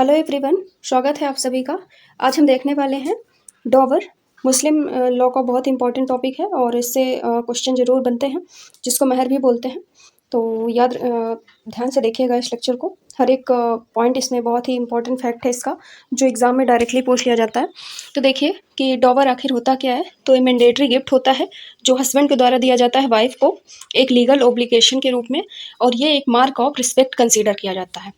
Hello everyone, स्वागत है आप सभी का। आज हम देखने वाले हैं डॉवर। मुस्लिम लॉ का बहुत इंपॉर्टेंट टॉपिक है और इससे क्वेश्चन ज़रूर बनते हैं, जिसको महर भी बोलते हैं। तो ध्यान से देखिएगा इस लेक्चर को। हर एक पॉइंट इसमें बहुत ही इंपॉर्टेंट फैक्ट है इसका, जो एग्ज़ाम में डायरेक्टली पूछ लिया जाता है। तो देखिए कि डॉवर आखिर होता क्या है। तो ये मैंडेटरी गिफ्ट होता है जो हस्बैंड के द्वारा दिया जाता है वाइफ को एक लीगल ओब्लिगेशन के रूप में, और ये एक मार्क ऑफ रिस्पेक्ट कंसीडर किया जाता है।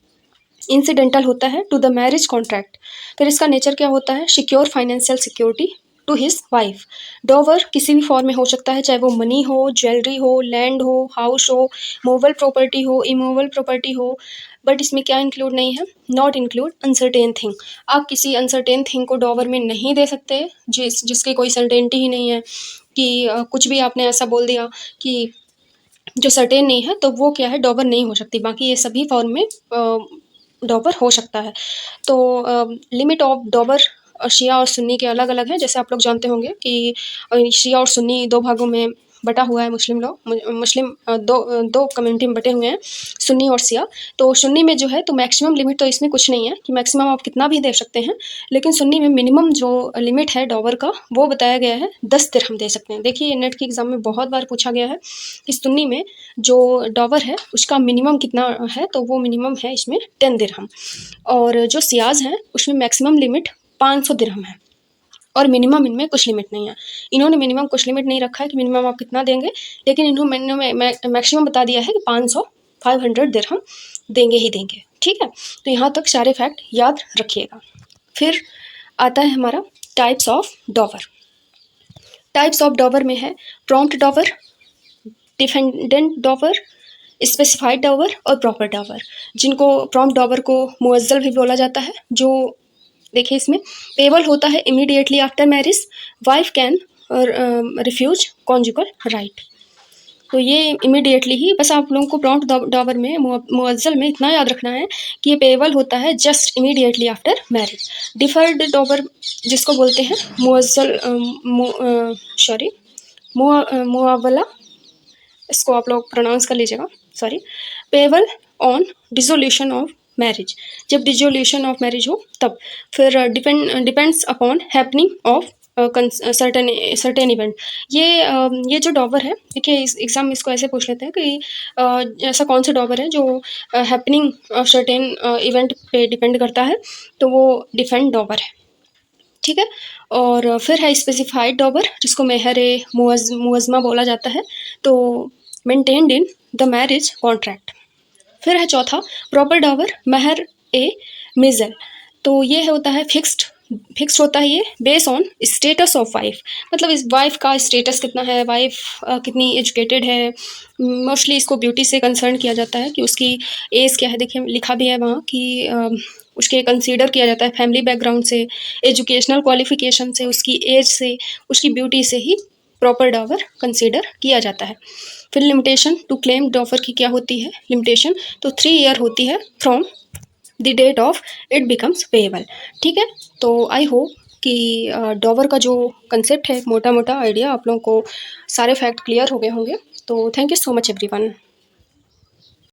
इंसिडेंटल होता है टू द मैरिज कॉन्ट्रैक्ट। फिर इसका नेचर क्या होता है? Secure financial security to his wife. Dower किसी भी फॉर्म में हो सकता है, चाहे वो मनी हो, ज्वेलरी हो, लैंड हो, हाउस हो, मूवेबल प्रॉपर्टी हो, इमूवेबल प्रॉपर्टी हो। बट इसमें क्या इंक्लूड नहीं है? Not include uncertain thing. आप किसी अनसर्टेन थिंग को डॉवर में नहीं दे सकते जिसकी कोई सर्टेनिटी ही नहीं है, कि कुछ भी आपने ऐसा बोल दिया कि जो सर्टेन नहीं है, तो वो क्या है, डॉवर नहीं हो सकती। बाकी ये सभी फॉर्म में डॉवर हो सकता है। तो लिमिट ऑफ डॉवर शिया और सुन्नी के अलग अलग है। जैसे आप लोग जानते होंगे कि शिया और सुन्नी दो भागों में बटा हुआ है मुस्लिम लॉ। मुस्लिम दो कम्युनिटी में बटे हुए हैं, सुन्नी और शिया। तो सुन्नी में जो है तो मैक्सिमम लिमिट तो इसमें कुछ नहीं है कि मैक्सिमम आप कितना भी दे सकते हैं, लेकिन सुन्नी में मिनिमम जो लिमिट है डॉवर का वो बताया गया है 10 दिरहम दे सकते हैं। देखिए नेट के एग्जाम में बहुत बार पूछा गया है कि सुन्नी में जो डॉवर है उसका मिनिमम कितना है, तो वो मिनिमम है इसमें 10 दिरहम। और जो सियाज हैं उसमें मैक्सिमम लिमिट 500 दिरहम है और मिनिमम इनमें कुछ लिमिट नहीं है। इन्होंने मिनिमम कुछ लिमिट नहीं रखा है कि मिनिमम आप कितना देंगे, लेकिन इन्होंने मैक्सिमम बता दिया है कि 500 दिरहम देंगे ही देंगे। ठीक है, तो यहाँ तक सारे फैक्ट याद रखिएगा। फिर आता है हमारा टाइप्स ऑफ डॉवर। टाइप्स ऑफ डॉवर में है प्रॉम्प्ट डॉवर, डिफेंडेंट डॉवर, स्पेसिफाइड डॉवर और प्रॉपर डॉवर। जिनको प्रॉम्प्ट डॉवर को मुअज्जल भी बोला जाता है। जो देखिए इसमें पेबल होता है immediately after marriage, wife can refuse conjugal right. तो ये इमीडिएटली ही, बस आप लोगों को प्रॉम्प्ट डॉवर में मुअज्जल में इतना याद रखना है कि ये पेबल होता है just immediately after marriage. Deferred डॉवर जिसको बोलते हैं मुअज्जल मुआवला, इसको आप लोग प्रोनाउंस कर लीजिएगा, sorry. Payable on dissolution of marriage, जब डिसोल्यूशन ऑफ मैरिज हो तब। फिर depends upon happening of certain event. ये जो डॉवर है, देखिए इस एग्जाम में इसको ऐसे पूछ लेते हैं कि ऐसा कौन सा डॉवर है जो हैपनिंग ऑफ सर्टेन इवेंट पे डिपेंड करता है, तो वो डिफेंड डॉवर है। ठीक है, और फिर है स्पेसिफाइड डॉवर जिसको मेहर मुअज़्ज़मा बोला जाता है, तो maintained in the marriage contract. फिर है चौथा प्रॉपर डॉवर, महर ए मिज़ल। तो ये होता है फिक्स्ड होता है ये base on status of wife. मतलब इस वाइफ का स्टेटस कितना है, वाइफ कितनी एजुकेटेड है। मोस्टली इसको ब्यूटी से कंसर्न किया जाता है कि उसकी एज क्या है। देखिए लिखा भी है वहाँ कि उसके कंसीडर किया जाता है फैमिली बैकग्राउंड से, एजुकेशनल क्वालिफिकेशन से, उसकी एज से, उसकी ब्यूटी से ही प्रॉपर डॉवर कंसीडर किया जाता है। फिर लिमिटेशन टू क्लेम डॉवर की क्या होती है लिमिटेशन, तो 3 ईयर होती है from the date of it becomes payable. ठीक है, तो आई होप कि डॉवर का जो कंसेप्ट है, मोटा मोटा आइडिया आप लोगों को सारे फैक्ट क्लियर हो गए होंगे। तो thank you so much everyone.